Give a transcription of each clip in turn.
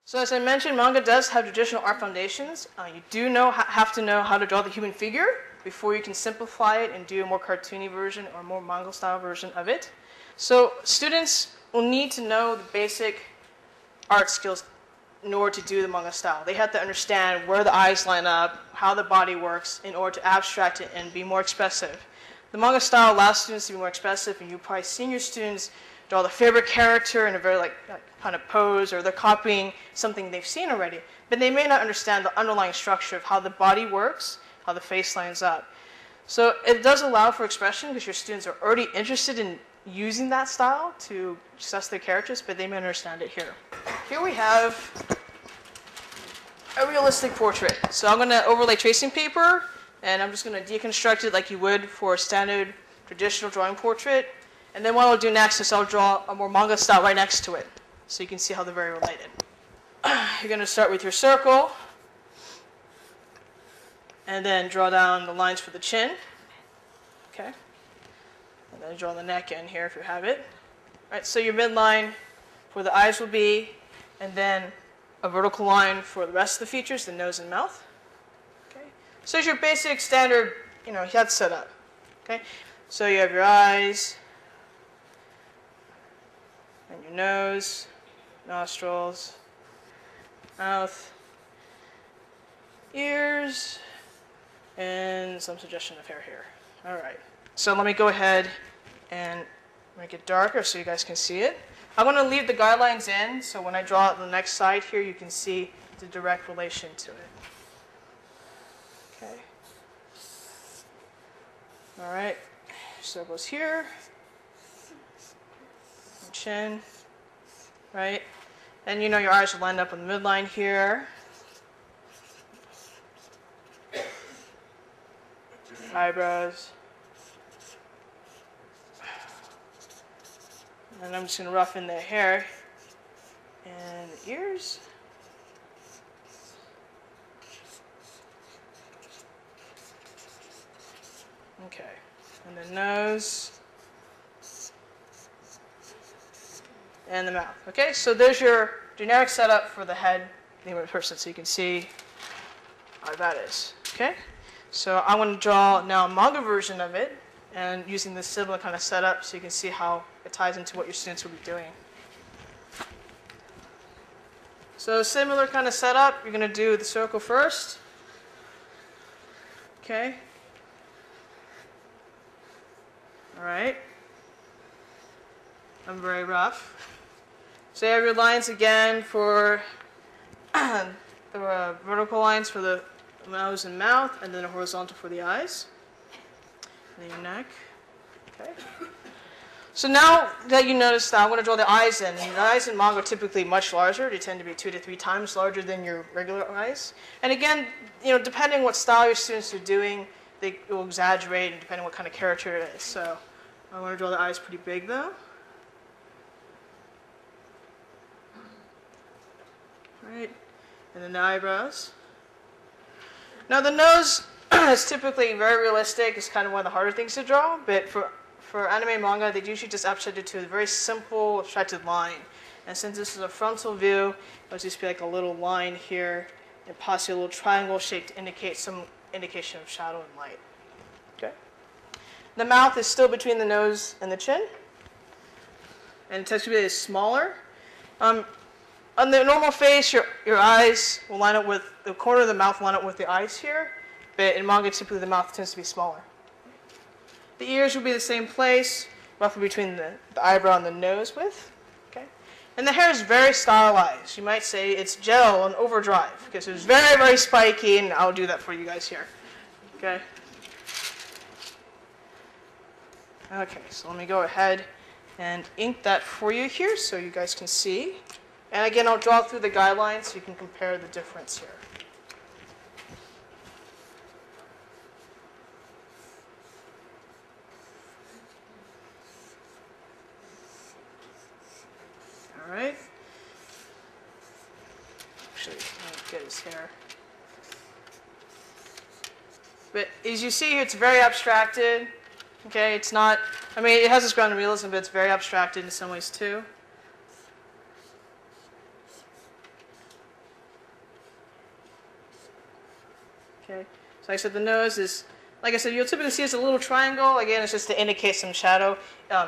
So as I mentioned, manga does have traditional art foundations. You do have to know how to draw the human figure before you can simplify it and do a more cartoony version or more manga style version of it. So students will need to know the basic art skills in order to do the manga style. They have to understand where the eyes line up, how the body works in order to abstract it and be more expressive. The manga style allows students to be more expressive, and you've probably seen your students draw the favorite character in a very kind of pose, or they're copying something they've seen already, but they may not understand the underlying structure of how the body works, how the face lines up. So it does allow for expression because your students are already interested in using that style to assess their characters, but they may understand it here. Here we have a realistic portrait. So I'm going to overlay tracing paper, and I'm just going to deconstruct it like you would for a standard traditional drawing portrait. And then what I'll do next is I'll draw a more manga style right next to it, so you can see how they're very related. You're going to start with your circle, and then draw down the lines for the chin. Okay. And then draw the neck in here if you have it. All right, so your midline for the eyes will be, and then a vertical line for the rest of the features, the nose and mouth. Okay. So it's your basic standard, head setup. Okay. So you have your eyes, and your nose, nostrils, mouth, ears, and some suggestion of hair here. All right. So let me go ahead and make it darker so you guys can see it. I'm going to leave the guidelines in, so when I draw the next side here, you can see the direct relation to it. Okay. All right. Circles here. Chin. Right. And your eyes are lined up on the midline here. Eyebrows. And I'm just going to roughen the hair and the ears. Okay. And the nose. And the mouth. Okay, so there's your generic setup for the head of the person, so you can see how that is. Okay? So I want to draw now a manga version of it, and using this similar kind of setup so you can see how it ties into what your students will be doing. So similar kind of setup, you're going to do the circle first. Okay. All right. I'm very rough. So you have your lines again for the vertical lines for the nose and mouth, and then a horizontal for the eyes. And then your neck. Okay. So now that you notice that, I'm going to draw the eyes in. And the eyes in manga are typically much larger. They tend to be 2 to 3 times larger than your regular eyes. And again, depending what style your students are doing, they will exaggerate, and depending what kind of character it is. So I want to draw the eyes pretty big, though. Right, and then the eyebrows. Now the nose is typically very realistic. It's kind of one of the harder things to draw, but for anime manga, they usually just abstract it to a very simple abstracted line. And since this is a frontal view, it'll just be like a little line here, and possibly a little triangle shape to indicate some indication of shadow and light. Okay. The mouth is still between the nose and the chin, and the text is smaller. On the normal face, your eyes will line up with the corner of the mouth, line up with the eyes here, but in manga, typically the mouth tends to be smaller. The ears will be the same place, roughly between the eyebrow and the nose width. Okay, and the hair is very stylized. You might say it's gel on overdrive because it's very, very spiky, and I'll do that for you guys here. Okay. Okay, so let me go ahead and ink that for you here so you guys can see. And again, I'll draw through the guidelines so you can compare the difference here. All right. Actually, let me get his hair. But as you see here, it's very abstracted. Okay, it's not, it has this ground in realism, but it's very abstracted in some ways too. Okay, so like I said, the nose is, like I said, you'll typically see it's a little triangle. Again, it's just to indicate some shadow.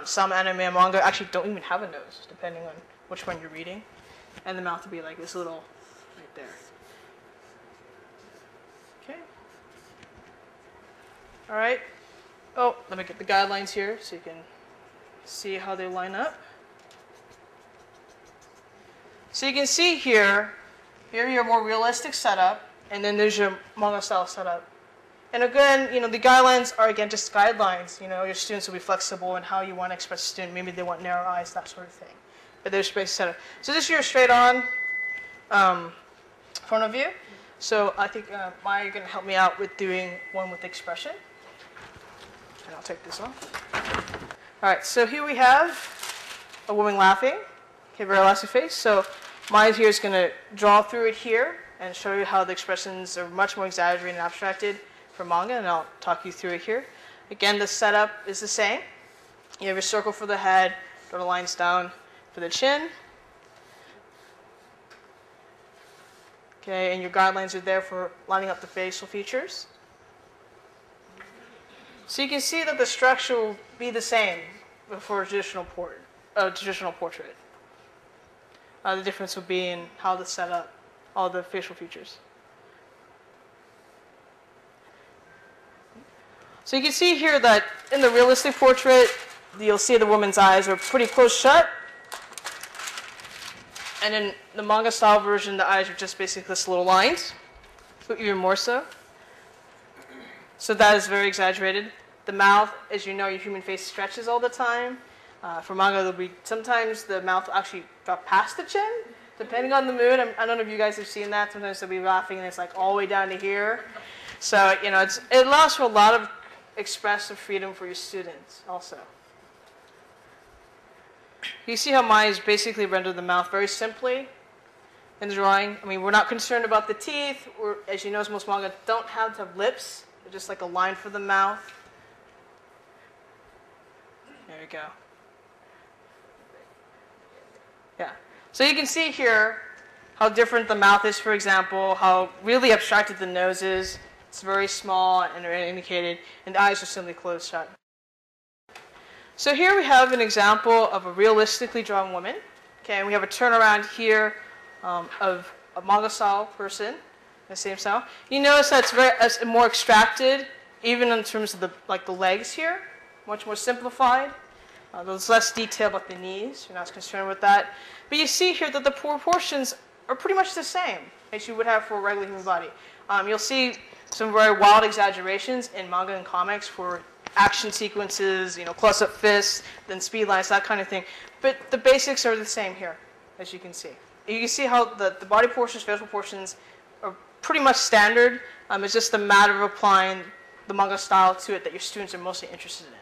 Some anime and manga actually don't even have a nose, depending on which one you're reading. And the mouth will be like this little, right there. Okay. All right. Oh, let me get the guidelines here so you can see how they line up. So you can see here your more realistic setup, and then there's your manga style setup. And again, the guidelines are, again, just guidelines. Your students will be flexible in how you want to express a student. Maybe they want narrow eyes, that sort of thing. But there's space setup. So this is your straight on front of view. So I think Maya, you're going to help me out with doing one with expression. And I'll take this off. All right, so here we have a woman laughing. Okay, very elastic face. So Maya here is going to draw through it here and show you how the expressions are much more exaggerated and abstracted for manga, and I'll talk you through it here. Again, the setup is the same. You have your circle for the head, draw the lines down for the chin. Okay, and your guidelines are there for lining up the facial features. So you can see that the structure will be the same for a traditional portrait. The difference will be in how to set up all the facial features. So you can see here that in the realistic portrait, you'll see the woman's eyes are pretty close shut. And in the manga style version, the eyes are just basically just little lines, but even more so. So that is very exaggerated. The mouth, as you know, your human face stretches all the time. For manga, there'll be sometimes the mouth will actually drop past the chin, depending on the mood. I don't know if you guys have seen that. Sometimes they'll be laughing and it's like all the way down to here. So it allows for a lot of expressive freedom for your students also. You see how Maya's basically rendered the mouth very simply in the drawing. I mean, we're not concerned about the teeth. As you know, most manga don't have to have lips. They're just like a line for the mouth. There we go. Yeah. So you can see here how different the mouth is, for example, how really abstracted the nose is. It's very small and indicated, and the eyes are simply closed shut. So here we have an example of a realistically drawn woman. Okay, and we have a turnaround here of a manga style person, the same style. You notice that it's more extracted, even in terms of the legs here, much more simplified. There's less detail about the knees. You're not concerned with that. But you see here that the proportions are pretty much the same as you would have for a regular human body. You'll see some very wild exaggerations in manga and comics for action sequences, close-up fists, then speed lines, that kind of thing. But the basics are the same here, as you can see. You can see how the body portions, facial portions are pretty much standard. It's just a matter of applying the manga style to it that your students are mostly interested in.